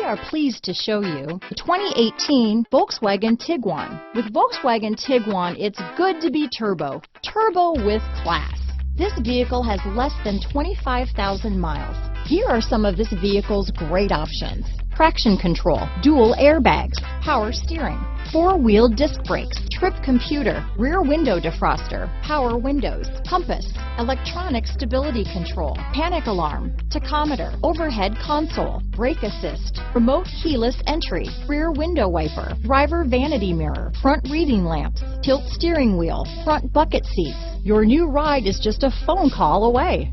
are pleased to show you the 2018 Volkswagen Tiguan. With Volkswagen Tiguan, it's good to be turbo. Turbo with class. This vehicle has less than 25,000 miles. Here are some of this vehicle's great options: traction control, dual airbags, power steering, four-wheel disc brakes, trip computer, rear window defroster, power windows, compass, electronic stability control, panic alarm, tachometer, overhead console, brake assist, remote keyless entry, rear window wiper, driver vanity mirror, front reading lamps, tilt steering wheel, front bucket seats. Your new ride is just a phone call away.